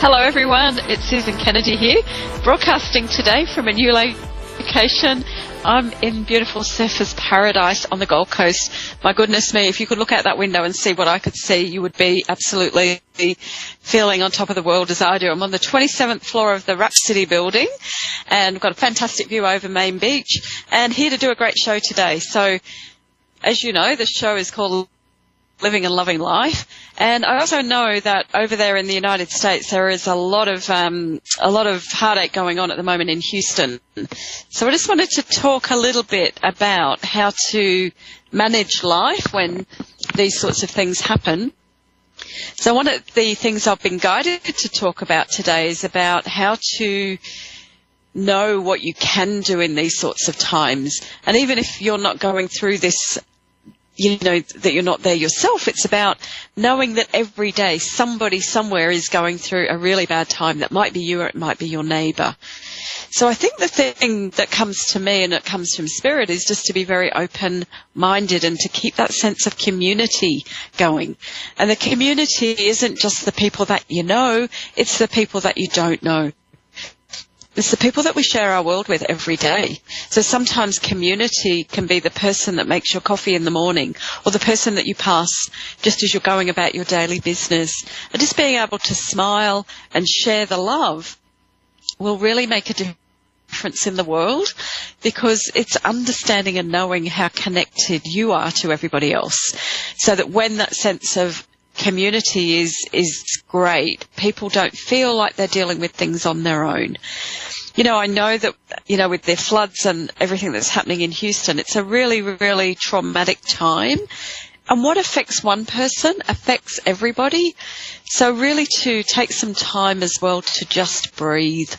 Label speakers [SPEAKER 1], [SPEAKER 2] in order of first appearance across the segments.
[SPEAKER 1] Hello everyone, it's Susan Kennedy here, broadcasting today from a new location. I'm in beautiful Surfers Paradise on the Gold Coast. My goodness me, if you could look out that window and see what I could see, you would be absolutely feeling on top of the world as I do. I'm on the 27th floor of the Rhapsody building, and we've got a fantastic view over Main Beach, and here to do a great show today. So, as you know, the show is called Living and Loving Life, and I also know that over there in the United States there is a lot of heartache going on at the moment in Houston. So I just wanted to talk a little bit about how to manage life when these sorts of things happen. So one of the things I've been guided to talk about today is about how to know what you can do in these sorts of times. And even if you're not going through this, you know, that you're not there yourself, it's about knowing that every day somebody somewhere is going through a really bad time. That might be you or it might be your neighbour. So I think the thing that comes to me, and it comes from Spirit, is just to be very open-minded and to keep that sense of community going. And the community isn't just the people that you know, it's the people that you don't know. It's the people that we share our world with every day. So sometimes community can be the person that makes your coffee in the morning, or the person that you pass just as you're going about your daily business. And just being able to smile and share the love will really make a difference in the world, because it's understanding and knowing how connected you are to everybody else. So that when that sense of community is great, people don't feel like they're dealing with things on their own. You know, I know that, you know, with the floods and everything that's happening in Houston, it's a really, really traumatic time. And what affects one person affects everybody. So really to take some time as well to just breathe.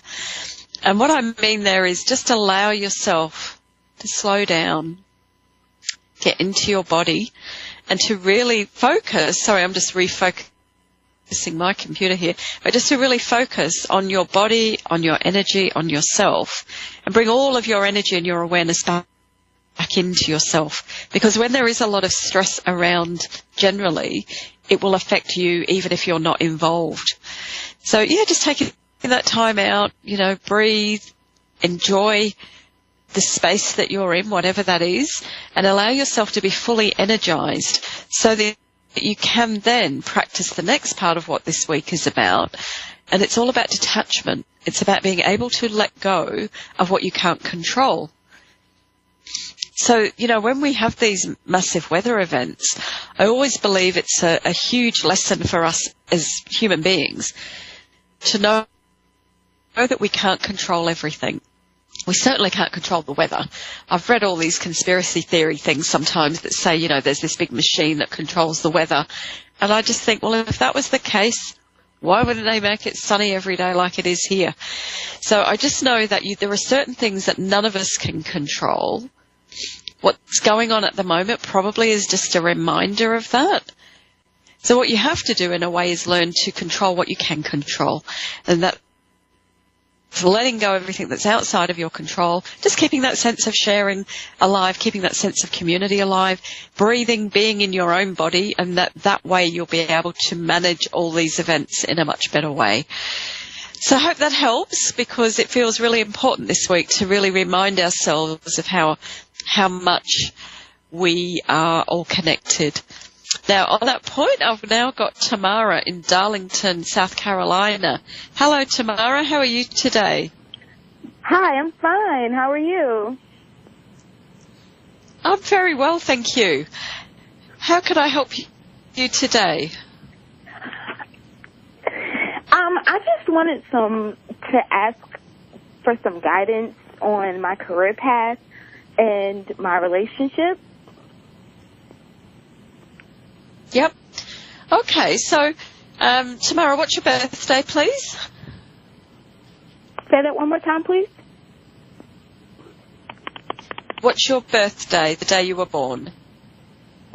[SPEAKER 1] And what I mean there is just allow yourself to slow down, get into your body, and to really focus. Sorry, I'm just refocusing my computer here, but just to really focus on your body, on your energy, on yourself, and bring all of your energy and your awareness back into yourself. Because when there is a lot of stress around generally, it will affect you even if you're not involved. So yeah, just taking that time out, you know, breathe, enjoy the space that you're in, whatever that is, and allow yourself to be fully energized so that you can then practice the next part of what this week is about. And it's all about detachment. It's about being able to let go of what you can't control. So, you know, when we have these massive weather events, I always believe it's a huge lesson for us as human beings to know that we can't control everything. We certainly can't control the weather. I've read all these conspiracy theory things sometimes that say, you know, there's this big machine that controls the weather. And I just think, well, if that was the case, why wouldn't they make it sunny every day like it is here? So I just know that there are certain things that none of us can control. What's going on at the moment probably is just a reminder of that. So what you have to do in a way is learn to control what you can control. And that letting go of everything that's outside of your control, just keeping that sense of sharing alive, keeping that sense of community alive, breathing, being in your own body, and that way you'll be able to manage all these events in a much better way. So I hope that helps, because it feels really important this week to really remind ourselves of how much we are all connected. Now, on that point, I've now got Tamara in Darlington, South Carolina. Hello, Tamara. How are you today?
[SPEAKER 2] Hi, I'm fine. How are you?
[SPEAKER 1] I'm very well, thank you. How can I help you today?
[SPEAKER 2] I just wanted to ask for some guidance on my career path and my relationship.
[SPEAKER 1] Yep. Okay, so, Tamara, what's your birthday, please?
[SPEAKER 2] Say that one more time, please.
[SPEAKER 1] What's your birthday, the day you were born?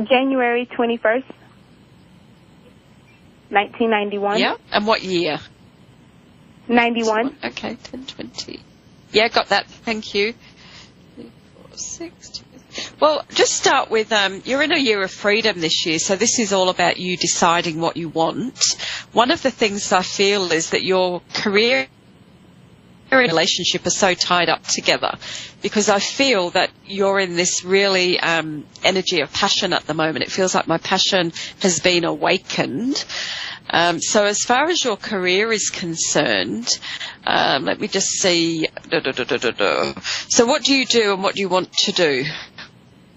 [SPEAKER 2] January 21st, 1991.
[SPEAKER 1] Yeah, and what year?
[SPEAKER 2] 91.
[SPEAKER 1] Okay, 1020. Yeah, got that. Thank you. 3, 4, 6, 2. Well, just start with, you're in a year of freedom this year, so this is all about you deciding what you want, one of the things I feel is that your career and relationship are so tied up together, because I feel that you're in this really energy of passion at the moment. It feels like my passion has been awakened. So as far as your career is concerned, let me just see. So what do you do and what do you want to do?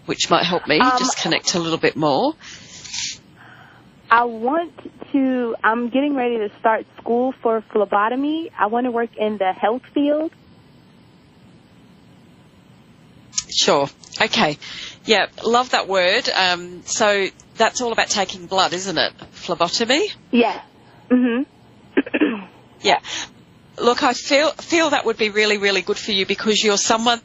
[SPEAKER 1] Which might help me just connect a little bit more.
[SPEAKER 2] I'm getting ready to start school for phlebotomy. I want to work in the health field.
[SPEAKER 1] Sure. Okay. Yeah, love that word. So that's all about taking blood, isn't it? Phlebotomy?
[SPEAKER 2] Yeah. Mhm.
[SPEAKER 1] Yeah. Look, I feel that would be really, really good for you, because you're someone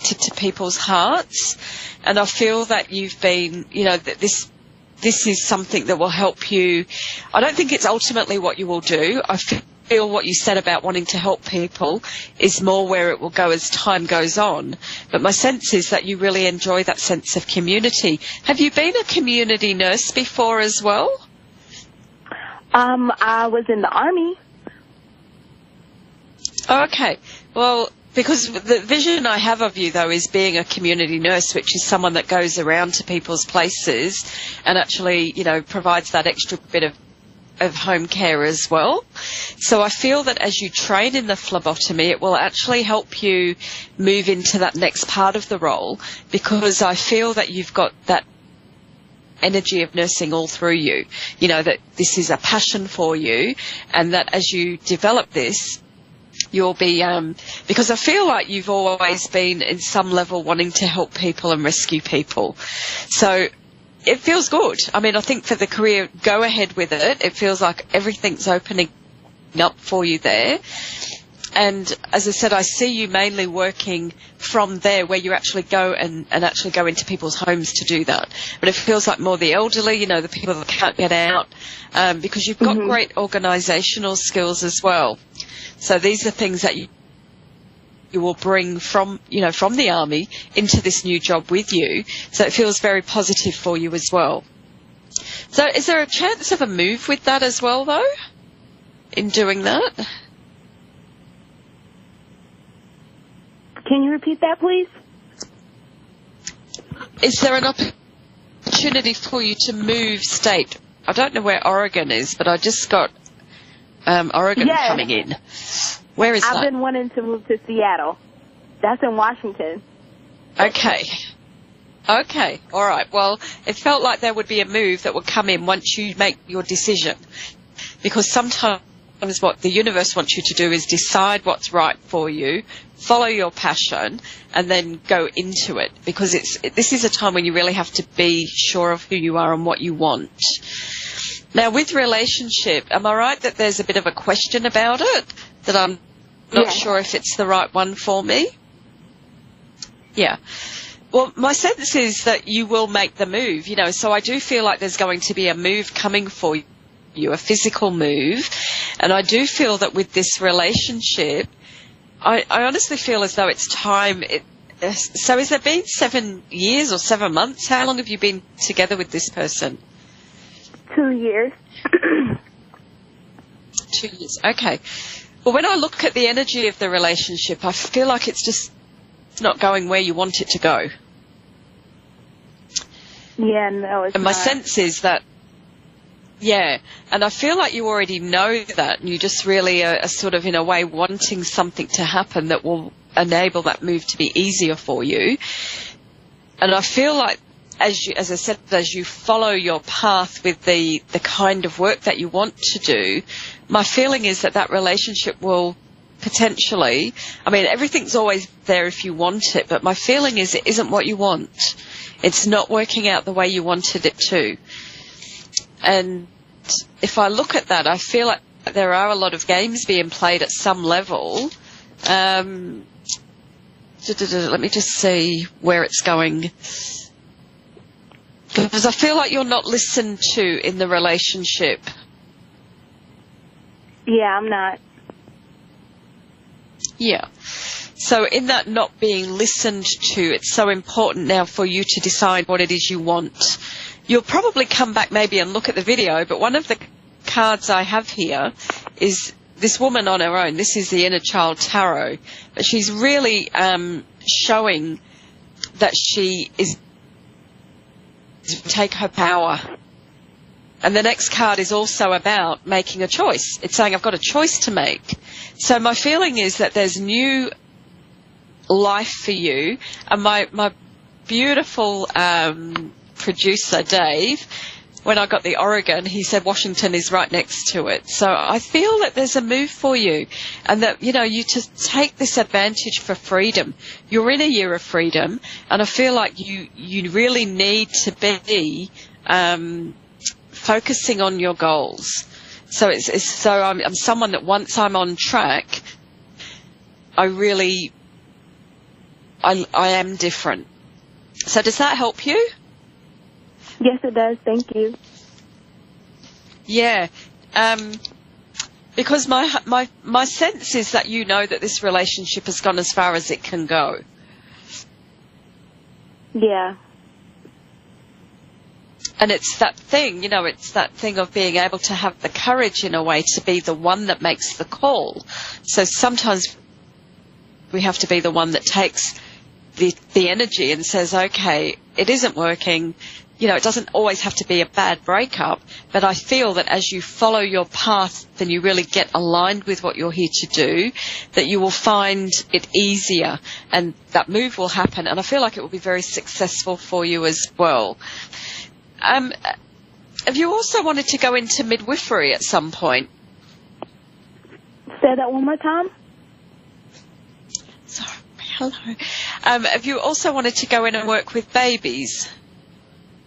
[SPEAKER 1] to people's hearts, and I feel that you've been, that this is something that will help you. I don't think it's ultimately what you will do. I feel what you said about wanting to help people is more where it will go as time goes on. But my sense is that you really enjoy that sense of community. Have you been a community nurse before as well?
[SPEAKER 2] I was in the Army.
[SPEAKER 1] Okay. Well, because the vision I have of you, though, is being a community nurse, which is someone that goes around to people's places and actually, provides that extra bit of home care as well. So I feel that as you train in the phlebotomy, it will actually help you move into that next part of the role, because I feel that you've got that energy of nursing all through you, that this is a passion for you, and that as you develop this, you'll be, because I feel like you've always been in some level wanting to help people and rescue people. So it feels good. I mean, I think for the career, go ahead with it. It feels like everything's opening up for you there. And as I said, I see you mainly working from there, where you actually go and actually go into people's homes to do that. But it feels like more the elderly, the people that can't get out, because you've got great organisational skills as well. So these are things that you will bring from the Army into this new job with you. So it feels very positive for you as well. So is there a chance of a move with that as well, though, in doing that?
[SPEAKER 2] Can you repeat that, please?
[SPEAKER 1] Is there an opportunity for you to move state? I don't know where Oregon is, but I just got Oregon coming in. Where is that?
[SPEAKER 2] I've been wanting to move to Seattle. That's in Washington.
[SPEAKER 1] Okay. All right. Well, it felt like there would be a move that would come in once you make your decision, because sometimes what the universe wants you to do is decide what's right for you, follow your passion, and then go into it, because this is a time when you really have to be sure of who you are and what you want. Now, with relationship, am I right that there's a bit of a question about it, that I'm not sure if it's the right one for me? Yeah. Well, my sense is that you will make the move, so I do feel like there's going to be a move coming for you, a physical move. And I do feel that with this relationship, I honestly feel as though it's time. So has it been 7 years or 7 months? How long have you been together with this person?
[SPEAKER 2] 2 years.
[SPEAKER 1] 2 years. Okay. Well, when I look at the energy of the relationship, I feel like it's just not going where you want it to go.
[SPEAKER 2] Yeah, no, it's
[SPEAKER 1] and my
[SPEAKER 2] not.
[SPEAKER 1] sense is that, and I feel like you already know that, and you just really are sort of in a way wanting something to happen that will enable that move to be easier for you. And I feel like, as I said, as you follow your path with the kind of work that you want to do, my feeling is that relationship will potentially, I mean, everything's always there if you want it, but my feeling is it isn't what you want. It's not working out the way you wanted it to. And if I look at that, I feel like there are a lot of games being played at some level. Let me just see where it's going. Because I feel like you're not listened to in the relationship.
[SPEAKER 2] Yeah, I'm not.
[SPEAKER 1] Yeah. So in that not being listened to, it's so important now for you to decide what it is you want. you'll probably come back maybe and look at the video, but one of the cards I have here is this woman on her own. This is the Inner Child Tarot. But she's really showing that she is to take her power. And the next card is also about making a choice. It's saying, I've got a choice to make. So my feeling is that there's new life for you. And my beautiful producer, Dave, when I got the Oregon, he said Washington is right next to it. So I feel that there's a move for you, and that, you know, you just take this advantage for freedom. You're in a year of freedom, and I feel like you really need to be focusing on your goals. So I'm someone that once I'm on track, I am different. So does that help you?
[SPEAKER 2] Yes, it does. Thank you.
[SPEAKER 1] Yeah. Because my sense is that you know that this relationship has gone as far as it can go.
[SPEAKER 2] Yeah.
[SPEAKER 1] And it's that thing, you know, it's that thing of being able to have the courage in a way to be the one that makes the call. So sometimes we have to be the one that takes the energy and says, okay, it isn't working. You know, it doesn't always have to be a bad breakup, but I feel that as you follow your path and you really get aligned with what you're here to do, that you will find it easier and that move will happen. And I feel like it will be very successful for you as well. Have you also wanted to go into midwifery at some point?
[SPEAKER 2] Say that one more time.
[SPEAKER 1] Sorry, hello. Have you also wanted to go in and work with babies?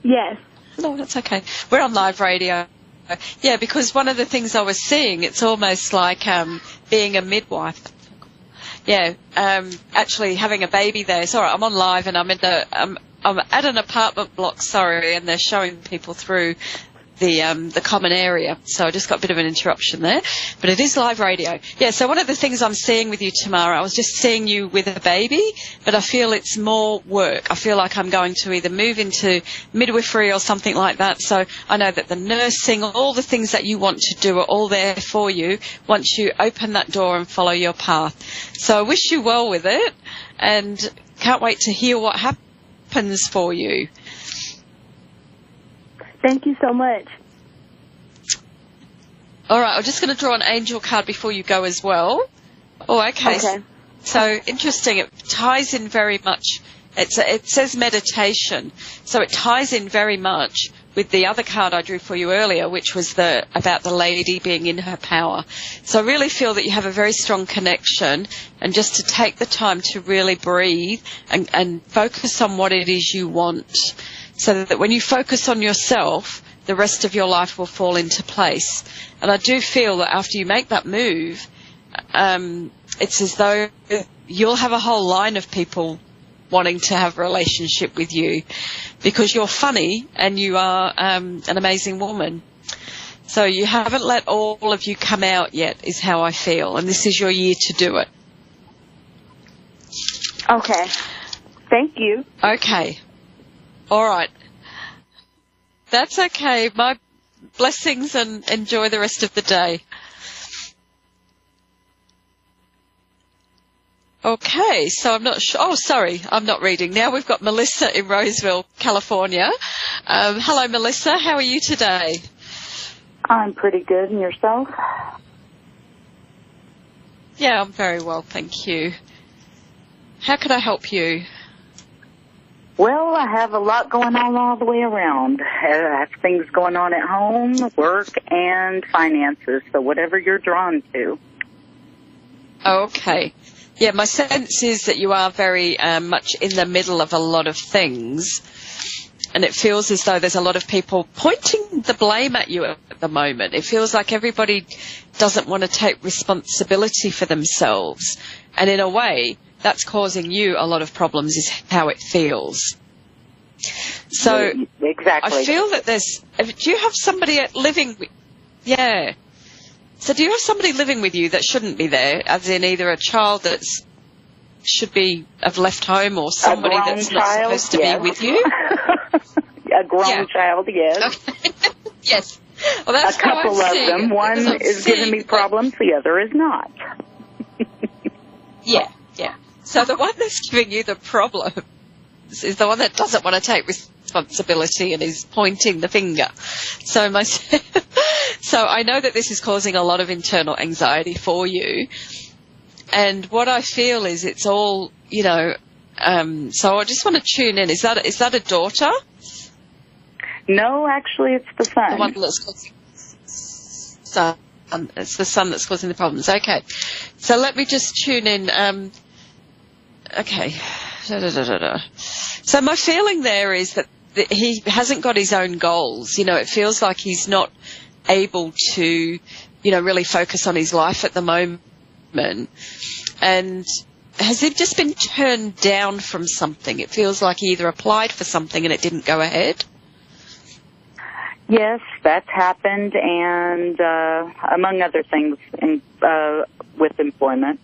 [SPEAKER 2] Yes.
[SPEAKER 1] No, that's okay. We're on live radio. Yeah, because one of the things I was seeing, it's almost like being a midwife. Yeah, actually having a baby there. It's all right, I'm on live and I'm at an apartment block, sorry, and they're showing people through the common area. So I just got a bit of an interruption there. But it is live radio. Yeah, so one of the things I'm seeing with you tomorrow, I was just seeing you with a baby, but I feel it's more work. I feel like I'm going to either move into midwifery or something like that. So I know that the nursing, all the things that you want to do are all there for you once you open that door and follow your path. So I wish you well with it and can't wait to hear what happens for you.
[SPEAKER 2] Thank you so much.
[SPEAKER 1] All right, I'm just going to draw an angel card before you go as well. Oh, okay. So interesting. It ties in very much. It says meditation, so it ties in very much with the other card I drew for you earlier, which was about the lady being in her power. So I really feel that you have a very strong connection, and just to take the time to really breathe and focus on what it is you want, so that when you focus on yourself, the rest of your life will fall into place. And I do feel that after you make that move, it's as though you'll have a whole line of people wanting to have a relationship with you, because you're funny and you are an amazing woman. So you haven't let all of you come out yet, is how I feel, and this is your year to do it.
[SPEAKER 2] Okay. Thank you.
[SPEAKER 1] Okay. All right. That's okay. My blessings, and enjoy the rest of the day. Okay, so I'm not sure. Oh, sorry, I'm not reading now. We've got Melissa in Roseville, California. Hello, Melissa. How are you today?
[SPEAKER 3] I'm pretty good. And yourself?
[SPEAKER 1] Yeah, I'm very well, thank you. How can I help you?
[SPEAKER 3] Well, I have a lot going on all the way around. I have things going on at home, work, and finances, so whatever you're drawn to.
[SPEAKER 1] Okay. Yeah, my sense is that you are very much in the middle of a lot of things, and it feels as though there's a lot of people pointing the blame at you at the moment. It feels like everybody doesn't want to take responsibility for themselves, and in a way, that's causing you a lot of problems, is how it feels. So
[SPEAKER 3] exactly.
[SPEAKER 1] I feel that do you have somebody living, yeah. So do you have somebody living with you that shouldn't be there, as in either a child that should have left home, or somebody that's not supposed to be with you?
[SPEAKER 3] A grown child, yes.
[SPEAKER 1] Okay. Yes. Well, that's
[SPEAKER 3] a couple
[SPEAKER 1] how I
[SPEAKER 3] of
[SPEAKER 1] see
[SPEAKER 3] them.
[SPEAKER 1] it,
[SPEAKER 3] One is giving me problems, the other is not.
[SPEAKER 1] Yeah, yeah. So the one that's giving you the problem is the one that doesn't want to take responsibility and is pointing the finger. So so I know that this is causing a lot of internal anxiety for you. And what I feel is it's all, so I just want to tune in. Is that a daughter?
[SPEAKER 3] No, actually, it's the son.
[SPEAKER 1] The one that's causing son. It's the son that's causing the problems. Okay. So let me just tune in. Okay. So my feeling there is that he hasn't got his own goals. It feels like he's not able to, really focus on his life at the moment. And has he just been turned down from something? It feels like he either applied for something and it didn't go ahead.
[SPEAKER 3] Yes, that's happened, and among other things with employment.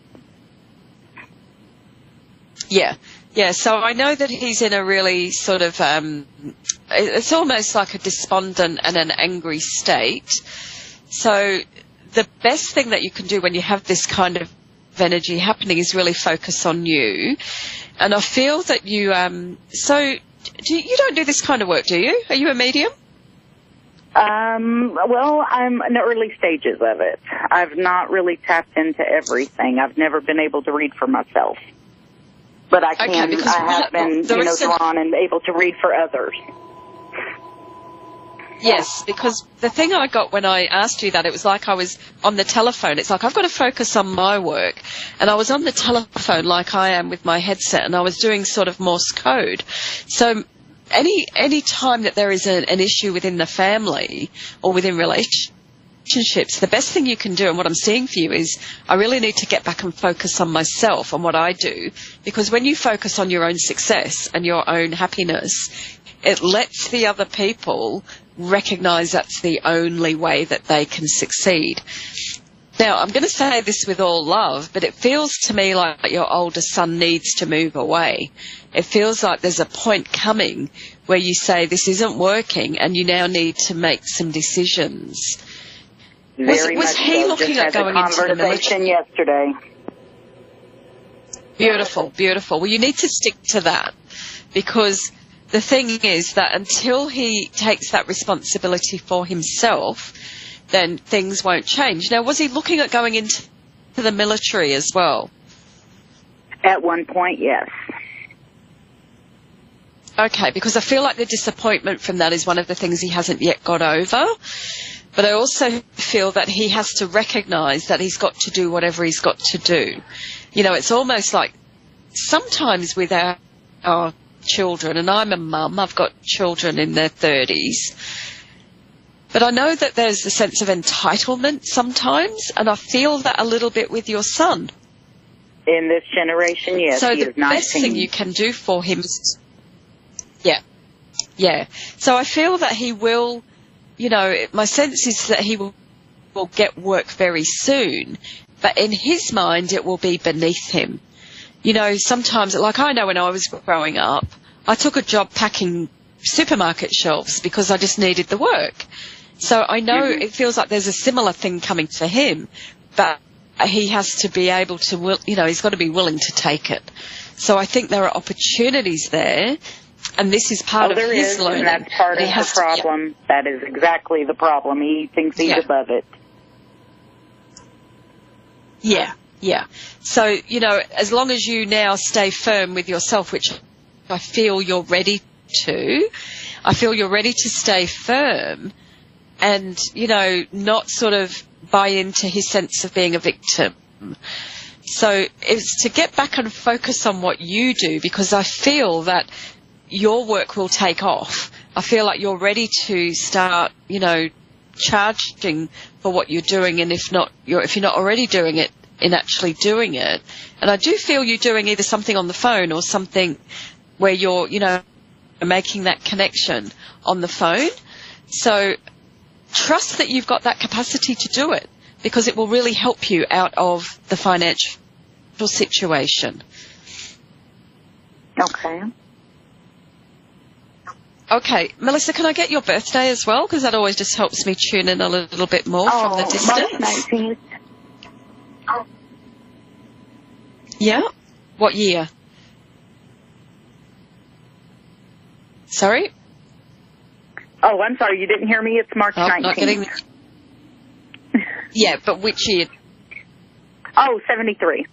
[SPEAKER 3] Yeah.
[SPEAKER 1] Yeah, so I know that he's in a really sort of, it's almost like a despondent and an angry state. So the best thing that you can do when you have this kind of energy happening is really focus on you. And I feel that you, you don't do this kind of work, do you? Are you a medium?
[SPEAKER 3] Well, I'm in the early stages of it. I've not really tapped into everything. I've never been able to read for myself. But I have been, drawn and able to read for others.
[SPEAKER 1] Yes, because the thing I got when I asked you that, it was like I was on the telephone. It's like I've got to focus on my work. And I was on the telephone like I am with my headset, and I was doing sort of Morse code. So any time that there is an issue within the family or within relationships, the best thing you can do, and what I'm seeing for you, is I really need to get back and focus on myself and what I do, because when you focus on your own success and your own happiness, it lets the other people recognize that's the only way that they can succeed. Now, I'm going to say this with all love, but it feels to me like your older son needs to move away. It feels like there's a point coming where you say this isn't working and you now need to make some decisions. Was he looking at going into the military?
[SPEAKER 3] Yesterday.
[SPEAKER 1] Beautiful, beautiful. Well, you need to stick to that, because the thing is that until he takes that responsibility for himself, then things won't change. Now, was he looking at going into the military as well?
[SPEAKER 3] At one point, yes.
[SPEAKER 1] Okay, because I feel like the disappointment from that is one of the things he hasn't yet got over. But I also feel that he has to recognise that he's got to do whatever he's got to do. It's almost like sometimes with our children, and I'm a mum, I've got children in their 30s, but I know that there's a sense of entitlement sometimes, and I feel that a little bit with your son.
[SPEAKER 3] In this generation, yes,
[SPEAKER 1] so
[SPEAKER 3] he is 19. So the
[SPEAKER 1] best thing you can do for him is, yeah. So I feel that he will, my sense is that he will get work very soon, but in his mind it will be beneath him. Sometimes, like I know when I was growing up, I took a job packing supermarket shelves because I just needed the work. So I know it feels like there's a similar thing coming for him, but he has to be able to, he's got to be willing to take it. So I think there are opportunities there, and this is part of his learning.
[SPEAKER 3] And that's part of the problem. That is exactly the problem. He thinks he's above it.
[SPEAKER 1] Yeah. So, as long as you now stay firm with yourself, which I feel you're ready to, stay firm and, not sort of buy into his sense of being a victim. So it's to get back and focus on what you do, because I feel that your work will take off. I feel like you're ready to start, charging for what you're doing, and if you're not already doing it, in actually doing it. And I do feel you doing either something on the phone or something where you're, making that connection on the phone. So trust that you've got that capacity to do it, because it will really help you out of the financial situation.
[SPEAKER 3] Okay.
[SPEAKER 1] Okay, Melissa, can I get your birthday as well? Because that always just helps me tune in a little bit more from the distance.
[SPEAKER 2] March 19th.
[SPEAKER 1] Yeah? What year? Sorry?
[SPEAKER 3] Oh, I'm sorry, you didn't hear me? It's March 19th.
[SPEAKER 1] Not getting... Yeah, but which year?
[SPEAKER 3] Oh, 73.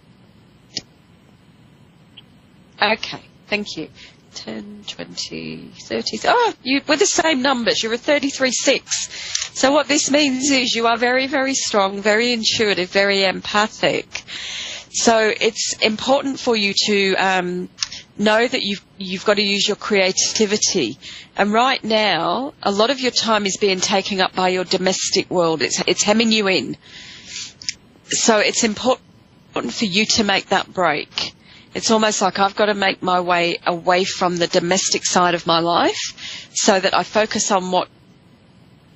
[SPEAKER 1] Okay, thank you. 10, 20, 30... Oh, we're the same numbers. You're a 33-6. So what this means is you are very, very strong, very intuitive, very empathic. So it's important for you to know that you've got to use your creativity. And right now, a lot of your time is being taken up by your domestic world. It's hemming you in. So it's important for you to make that break. It's almost like I've got to make my way away from the domestic side of my life so that I focus on what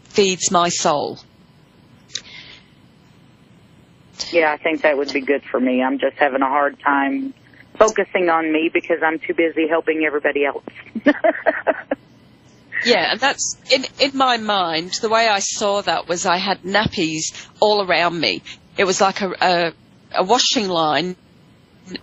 [SPEAKER 1] feeds my soul.
[SPEAKER 3] Yeah, I think that would be good for me. I'm just having a hard time focusing on me because I'm too busy helping everybody else.
[SPEAKER 1] Yeah, and that's, in my mind, the way I saw that was I had nappies all around me. It was like a washing line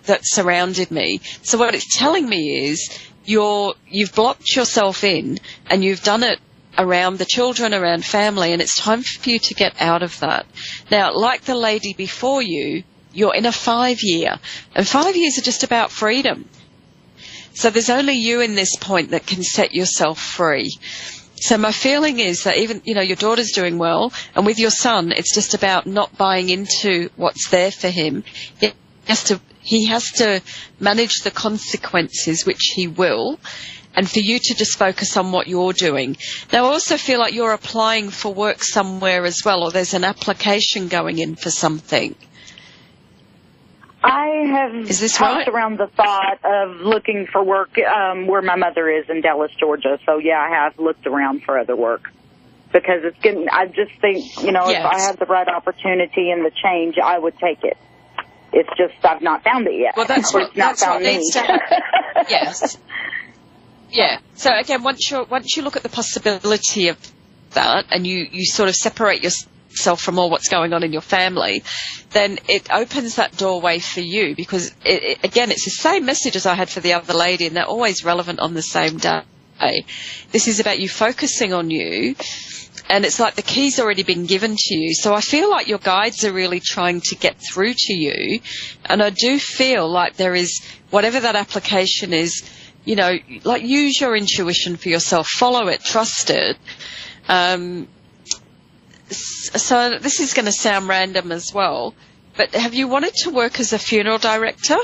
[SPEAKER 1] that surrounded me. So what it's telling me is you've blocked yourself in and you've done it around the children, around family, and it's time for you to get out of that. Now, like the lady before you, you're in a 5-year, and 5 years are just about freedom. So there's only you in this point that can set yourself free. So my feeling is that even, your daughter's doing well, and with your son, it's just about not buying into what's there for him. He has to manage the consequences, which he will, and for you to just focus on what you're doing. Now, I also feel like you're applying for work somewhere as well, or there's an application going in for something.
[SPEAKER 3] I have tossed around the thought of looking for work where my mother is in Dallas, Georgia. So, yeah, I have looked around for other work. Because I just think, if I had the right opportunity and the change, I would take it. It's just I've not found it yet.
[SPEAKER 1] Well, that's what needs to happen. Yes. Yeah. So again, once you look at the possibility of that, and you sort of separate yourself from all what's going on in your family, then it opens that doorway for you. Because again, it's the same message as I had for the other lady, and they're always relevant on the same day. This is about you focusing on you. And it's like the key's already been given to you. So I feel like your guides are really trying to get through to you. And I do feel like there is, whatever that application is, like use your intuition for yourself. Follow it. Trust it. So this is going to sound random as well. But have you wanted to work as a funeral director?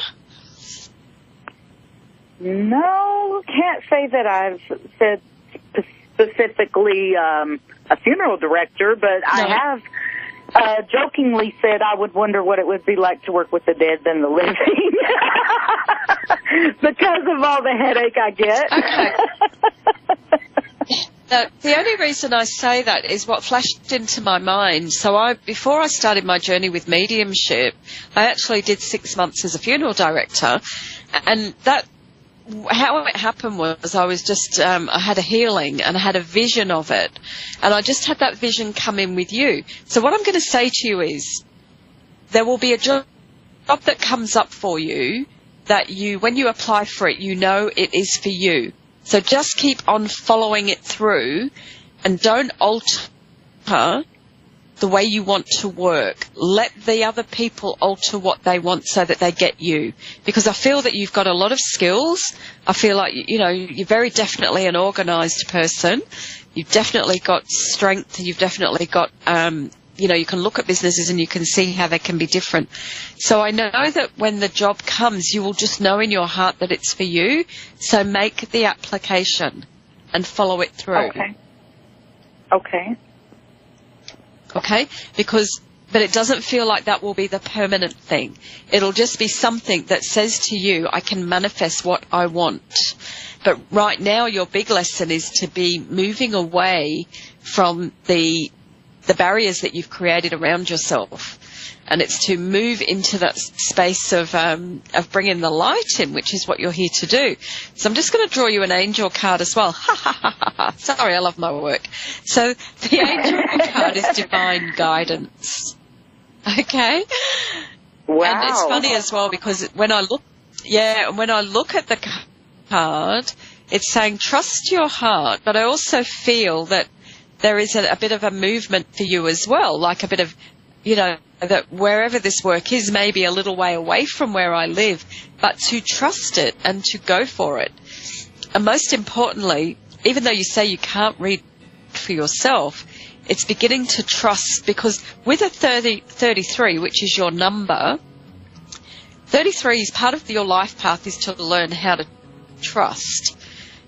[SPEAKER 3] No, can't say that I've said specifically a funeral director, but no. I have jokingly said I would wonder what it would be like to work with the dead than the living because of all the headache I get.
[SPEAKER 1] Okay. Now, the only reason I say that is what flashed into my mind. So before I started my journey with mediumship, I actually did 6 months as a funeral director, and how it happened was I was just, I had a healing and I had a vision of it, and I just had that vision come in with you. So what I'm going to say to you is there will be a job that comes up for you that when you apply for it, it is for you. So just keep on following it through and don't alter the way you want to work. Let the other people alter what they want so that they get you. Because I feel that you've got a lot of skills. I feel like, you're very definitely an organised person. You've definitely got strength. You've definitely got, you can look at businesses and you can see how they can be different. So I know that when the job comes, you will just know in your heart that it's for you. So make the application and follow it through.
[SPEAKER 3] Okay.
[SPEAKER 1] Okay? But it doesn't feel like that will be the permanent thing. It'll just be something that says to you, I can manifest what I want. But right now, your big lesson is to be moving away from the barriers that you've created around yourself. and it's to move into that space of bringing the light in, which is what you're here to do. So I'm just going to draw you an angel card as well. Sorry, I love my work. So the angel card is divine guidance. Okay?
[SPEAKER 3] Wow.
[SPEAKER 1] And it's funny as well because when I look at the card, it's saying trust your heart, but I also feel that there is a bit of a movement for you as well, like a bit of, that wherever this work is, maybe a little way away from where I live, but to trust it and to go for it. And most importantly, even though you say you can't read for yourself, it's beginning to trust, because with a 33, which is your number, 33 is part of your life path is to learn how to trust.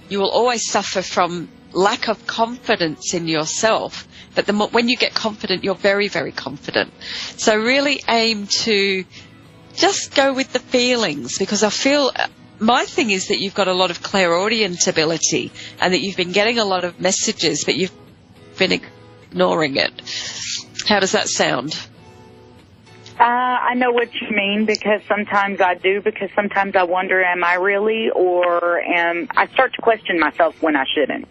[SPEAKER 1] You will always suffer from lack of confidence in yourself, but when you get confident, you're very, very confident. So really aim to just go with the feelings, because I feel my thing is that you've got a lot of clairaudient ability and that you've been getting a lot of messages, but you've been ignoring it. How does that sound?
[SPEAKER 3] I know what you mean, because sometimes I do, because sometimes I wonder, am I really, or I start to question myself when I shouldn't.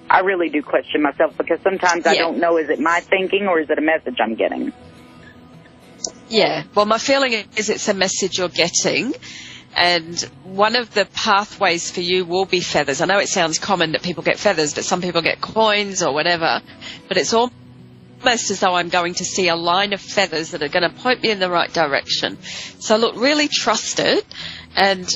[SPEAKER 3] I really do question myself, because sometimes I don't know, is it my thinking or is it a message I'm getting?
[SPEAKER 1] Yeah, well, my feeling is it's a message you're getting, and one of the pathways for you will be feathers. I know it sounds common that people get feathers, but some people get coins or whatever, but it's almost as though I'm going to see a line of feathers that are going to point me in the right direction. So look, really trust it and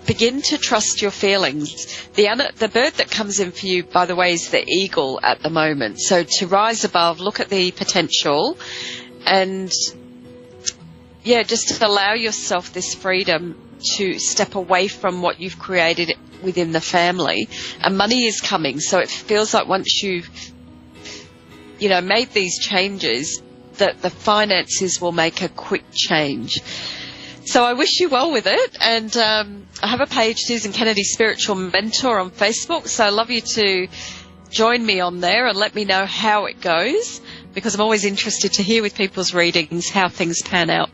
[SPEAKER 1] begin to trust your feelings. The bird that comes in for you, by the way, is the eagle at the moment. So to rise above, look at the potential, and just to allow yourself this freedom to step away from what you've created within the family. And money is coming, so it feels like once you've made these changes, that the finances will make a quick change. So I wish you well with it. And I have a page, Susan Kennedy Spiritual Mentor, on Facebook. So I'd love you to join me on there and let me know how it goes, because I'm always interested to hear with people's readings how things pan out.